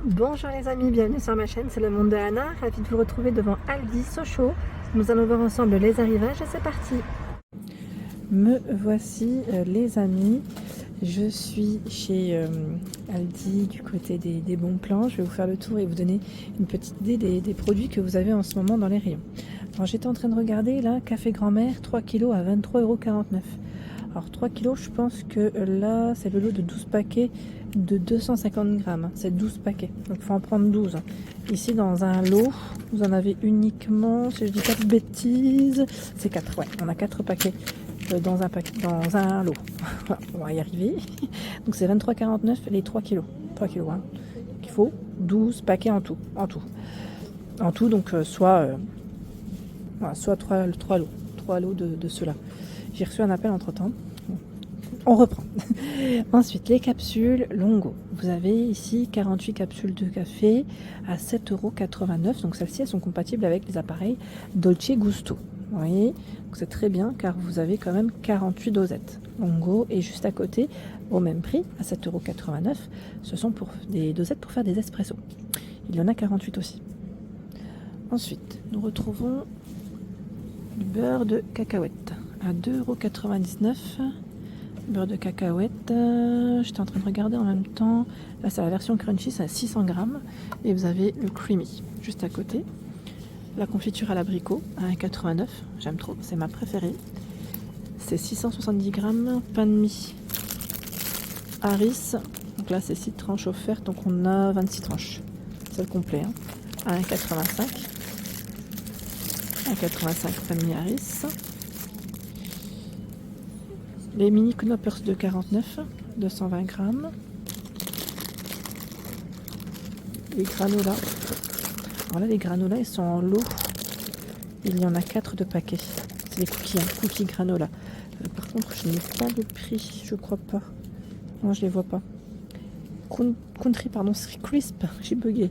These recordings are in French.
Bonjour les amis, bienvenue sur ma chaîne, c'est le monde de Anna, ravie de vous retrouver devant Aldi Sochaux. Nous allons voir ensemble les arrivages et c'est parti. Me voici les amis, je suis chez Aldi du côté des bons plans. Je vais vous faire le tour et vous donner une petite idée des produits que vous avez en ce moment dans les rayons. Alors j'étais en train de regarder là, café grand-mère 3 kg à 23,49 €. Alors 3 kg, je pense que là c'est le lot de 12 paquets de 250 grammes, c'est 12 paquets, donc il faut en prendre 12. Ici dans un lot, vous en avez uniquement, si je dis pas de bêtises, c'est 4, ouais, on a 4 paquets dans un lot. Voilà, on va y arriver. Donc c'est 23,49 les 3 kilos. 3 kilos, hein. Donc il faut 12 paquets en tout. En tout, donc soit 3 lots. 3 lots de ceux-là. J'ai reçu un appel entre temps. On reprend. Ensuite, les capsules Longo. Vous avez ici 48 capsules de café à 7,89 €. Donc celles-ci, elles sont compatibles avec les appareils Dolce Gusto. Vous voyez, c'est très bien car vous avez quand même 48 dosettes. Longo et juste à côté, au même prix, à 7,89 €, ce sont pour des dosettes pour faire des espressos. Il y en a 48 aussi. Ensuite, nous retrouvons du beurre de cacahuète à 2,99 €. Beurre de cacahuète, j'étais en train de regarder en même temps. Là, c'est la version crunchy, c'est à 600 grammes. Et vous avez le creamy juste à côté. La confiture à l'abricot à 1,89 €. J'aime trop, c'est ma préférée. C'est 670 grammes. Pain de mie Harris. Donc là, c'est 6 tranches offertes. Donc on a 26 tranches. C'est le complet. Hein. À 1,85 €. 1,85 pain de mie Harris. Les mini knoppers de 49, 220 grammes. Les granolas. Alors là, les granolas, ils sont en lot. Il y en a 4 de paquets. C'est des cookies, hein, cookies granola. Par contre, je n'ai pas le prix, je crois pas. Non, je les vois pas. Country, pardon, c'est crisp. J'ai bugué.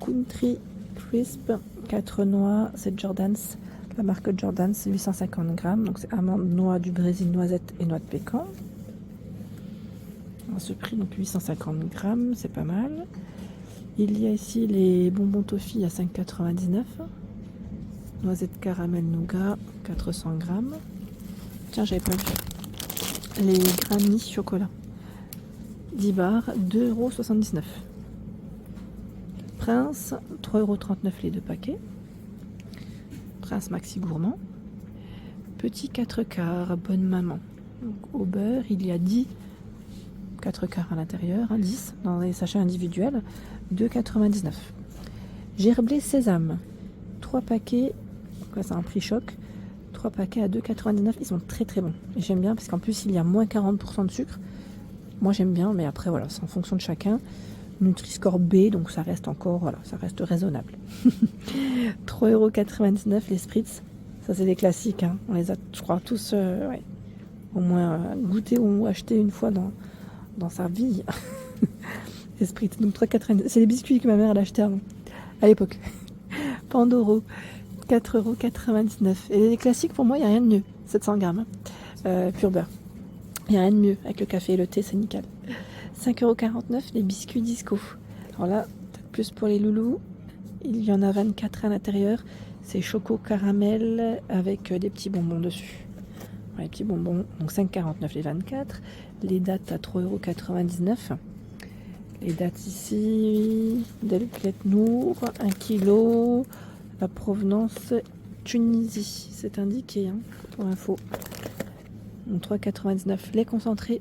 Country crisp, 4 noix, c'est Jordan's. La marque Jordan, c'est 850 grammes. Donc c'est amandes, noix du Brésil, noisettes et noix de pécan. À ce prix, donc 850 grammes, c'est pas mal. Il y a ici les bonbons toffee à 5,99 €. Noisettes caramel nougat, 400 grammes. Tiens, j'avais pas vu. Les Granny chocolat, 10 bars, 2,79 €. Prince, 3,39 € les 2 paquets. Prince Maxi Gourmand. Petit 4 quarts, bonne maman. Donc, au beurre, il y a 10 4 quarts à l'intérieur, 10 dans les sachets individuels, 2,99 €. Gerblé sésame, 3 paquets, là c'est un prix choc, 3 paquets à 2,99 €. Ils sont très très bons. Et j'aime bien parce qu'en plus il y a moins 40% de sucre. Moi j'aime bien, mais après voilà, c'est en fonction de chacun. Nutri-Score B, donc ça reste encore, voilà, ça reste raisonnable. 3,99 € les spritz. Ça c'est des classiques, hein. On les a, je crois, tous ouais, au moins goûté ou acheté une fois dans sa vie. Les spritz, donc 3,99 €. C'est les biscuits que ma mère elle achetait avant, à l'époque. Pandoro, 4,99 €. Et les classiques, pour moi, il n'y a rien de mieux. 700 grammes, pur beurre. Il n'y a rien de mieux. Avec le café et le thé, c'est nickel. 5,49 € les biscuits disco. Alors là, peut-être plus pour les loulous. Il y en a 24 à l'intérieur. C'est choco caramel avec des petits bonbons dessus. Les petits bonbons, donc 5,49 € les 24. Les dates à 3,99 €. Les dates ici, Delclette Nour, 1 kg. La provenance Tunisie, c'est indiqué, hein, pour info. Donc 3,99 € les concentrés.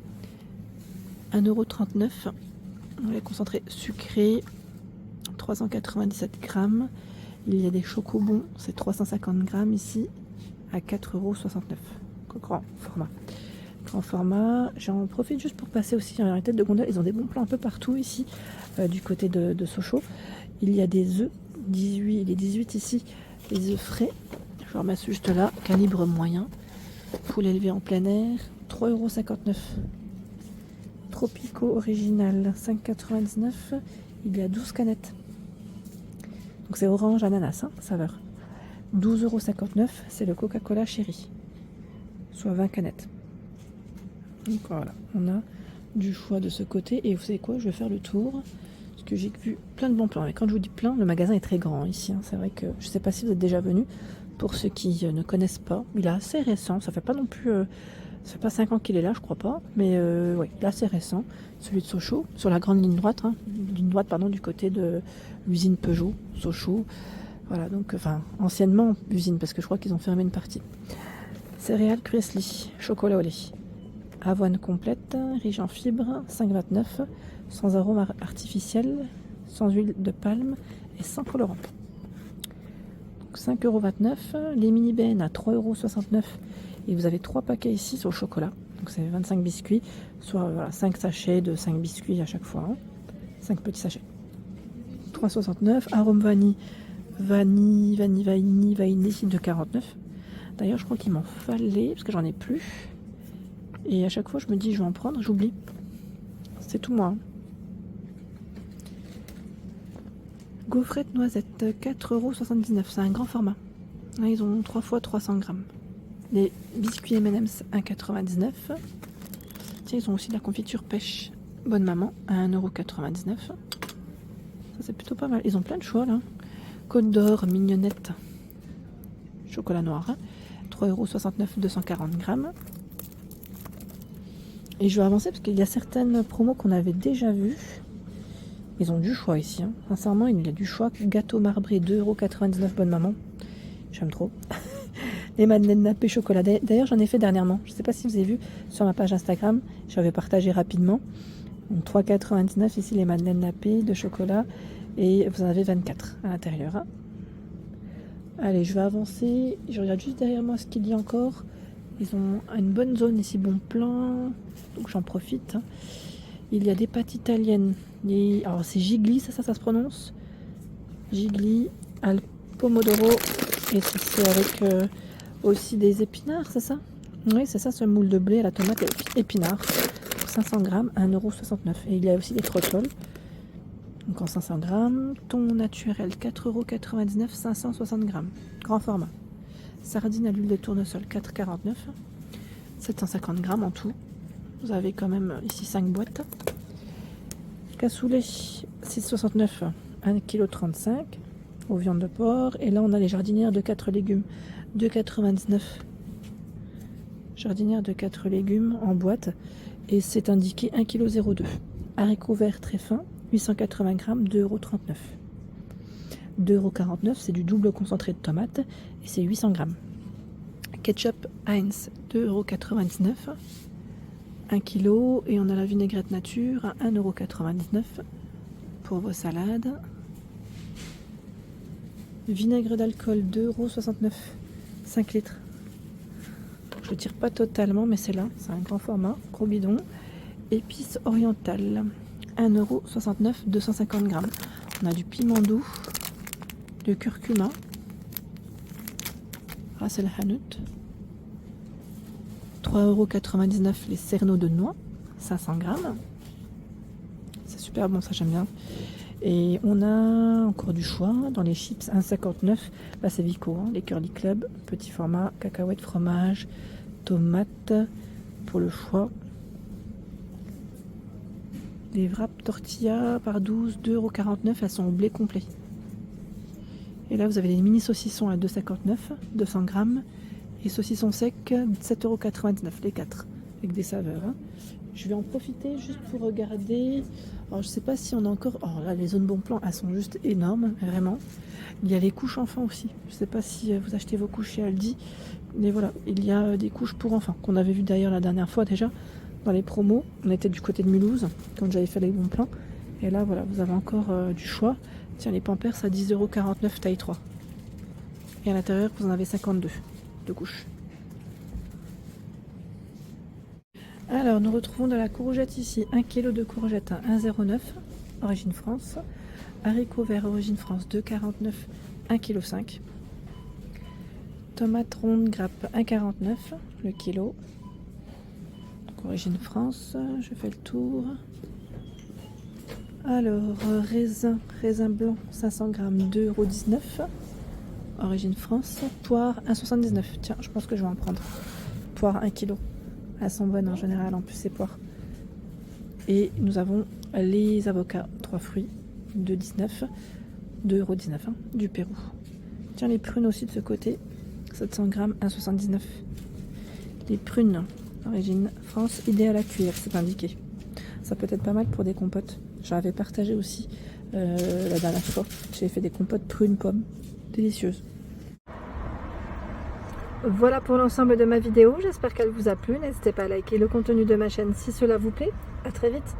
1,39 €. Les concentrés sucrés, 397 grammes. Il y a des chocobons, c'est 350 grammes ici, à 4,69 €. Grand format. Grand format. J'en profite juste pour passer aussi en tête de gondole. Ils ont des bons plans un peu partout ici, du côté de Sochaux. Il y a des œufs, 18, les 18 ici, les œufs frais. Je vous remettre juste là, calibre moyen. Poulet élevé en plein air, 3,59 €. Tropico original, 5,99 €. Il y a 12 canettes. Donc c'est orange ananas, hein, saveur. 12,59 €, c'est le Coca-Cola Chéri. Soit 20 canettes. Donc voilà, on a du choix de ce côté. Et vous savez quoi, je vais faire le tour Parce que j'ai vu plein de bons plans. Et quand je vous dis plein, le magasin est très grand ici. Hein. C'est vrai que je ne sais pas si vous êtes déjà venu. Pour ceux qui ne connaissent pas, il est assez récent. Ça fait pas non plus... ça fait pas 5 ans qu'il est là, je crois pas. Mais oui, il est assez récent. Celui de Sochaux, sur la grande ligne droite. Hein, ligne droite, pardon, du côté de l'usine Peugeot, Sochaux. Voilà, donc, enfin, anciennement usine, parce que je crois qu'ils ont fermé une partie. Céréales Cresly, chocolat au lait. Avoine complète, riche en fibres, 5,29 €, sans arôme artificiel, sans huile de palme et sans colorant. 5,29 €, les mini bennes à 3,69 € et vous avez 3 paquets ici sur le chocolat. Donc c'est 25 biscuits, soit voilà, 5 sachets de 5 biscuits à chaque fois. Hein. 5 petits sachets. 3,69 €, arôme vanille de 49. D'ailleurs, je crois qu'il m'en fallait parce que j'en ai plus. Et à chaque fois, je me dis, je vais en prendre, j'oublie. C'est tout moi. Gaufrette noisette, 4,79 €. C'est un grand format. Là, ils ont 3 fois 300 grammes. Les biscuits M&M's, 1,99 €. Tiens, ils ont aussi de la confiture pêche Bonne Maman, à 1,99 €. Ça, c'est plutôt pas mal. Ils ont plein de choix, là. Côte d'Or, mignonnette, chocolat noir, hein. 3,69 €, 240 grammes. Et je vais avancer parce qu'il y a certaines promos qu'on avait déjà vues. Ils ont du choix ici. Hein. Sincèrement, il y a du choix. Gâteau marbré, 2,99 € Bonne Maman. J'aime trop. Les madeleines nappées chocolat. D'ailleurs, j'en ai fait dernièrement. Je ne sais pas si vous avez vu sur ma page Instagram. J'avais partagé rapidement. 3,99 € ici les madeleines nappées de chocolat. Et vous en avez 24 à l'intérieur. Hein. Allez, je vais avancer. Je regarde juste derrière moi ce qu'il y a encore. Ils ont une bonne zone ici, bon plan. Donc j'en profite. Hein. Il y a des pâtes italiennes. Alors c'est Gigli, ça se prononce. Gigli al pomodoro. Et c'est avec aussi des épinards, c'est ça? Oui, c'est ça, ce moule de blé à la tomate et épinards. Pour 500 grammes, 1,69 €. Et il y a aussi des trottoles. Donc en 500 grammes. Thon naturel, 4,99 €, 560 grammes. Grand format. Sardines à l'huile de tournesol, 4,49 €. 750 grammes en tout. Vous avez quand même ici 5 boîtes. Cassoulet, 6,69 €, 1,35 kg aux viandes de porc. Et là, on a les jardinières de 4 légumes, 2,99 €. Jardinière de 4 légumes en boîte. Et c'est indiqué 1,02 kg. Haricots verts très fins, 880 grammes, 2,39 €. 2,49 €, c'est du double concentré de tomates et c'est 800 grammes. Ketchup Heinz, 2,99 €. 1 kg. Et on a la vinaigrette nature à 1,99 € pour vos salades. Vinaigre d'alcool, 2,69 €. 5 litres. Je ne tire pas totalement, mais c'est là. C'est un grand format, gros bidon. Épices orientales, 1,69 €, 250 grammes. On a du piment doux, du curcuma, Ras El Hanout, 3,99 € les cerneaux de noix, 500 grammes. C'est super bon, ça j'aime bien. Et on a encore du choix dans les chips, 1,59 €. Là c'est Vico, hein, les Curly Club, petit format, cacahuètes, fromage, tomates pour le choix. Les wraps tortilla par 12, 2,49 €, elles sont au blé complet. Et là vous avez les mini saucissons à 2,59 €, 200 grammes. Et saucissons secs, 7,99 € les 4, avec des saveurs. Hein. Je vais en profiter juste pour regarder. Alors je sais pas si on a encore... Oh là, les zones bon plan, elles sont juste énormes, vraiment. Il y a les couches enfants aussi. Je sais pas si vous achetez vos couches chez Aldi. Mais voilà, il y a des couches pour enfants, qu'on avait vu d'ailleurs la dernière fois déjà, dans les promos. On était du côté de Mulhouse, quand j'avais fait les bons plans. Et là, voilà, vous avez encore du choix. Tiens, les Pampers à 10,49 € taille 3. Et à l'intérieur, vous en avez 52 de couches. Alors, nous retrouvons de la courgette ici. 1 kg de courgette à 1,09 €, origine France. Haricots verts, origine France, 2,49 €, 1,5 kg. Tomates rondes grappe, 1,49 € le kilo. Donc, origine France, je fais le tour. Alors, raisin blanc, 500 grammes, 2,19 €. Origine France. Poire, 1,79 €. Tiens, je pense que je vais en prendre. Poire, 1 kg. Elles sont bonnes en général, en plus, ces poires. Et nous avons les avocats, 3 fruits. 2,19 2,19 €, hein, du Pérou. Tiens, les prunes aussi de ce côté, 700 grammes, 1,79 €. Les prunes, origine France, idéal à cuire, c'est indiqué. Ça peut être pas mal pour des compotes. J'avais partagé aussi la dernière fois. J'ai fait des compotes prunes pommes, délicieuses. Voilà pour l'ensemble de ma vidéo. J'espère qu'elle vous a plu. N'hésitez pas à liker le contenu de ma chaîne si cela vous plaît. À très vite.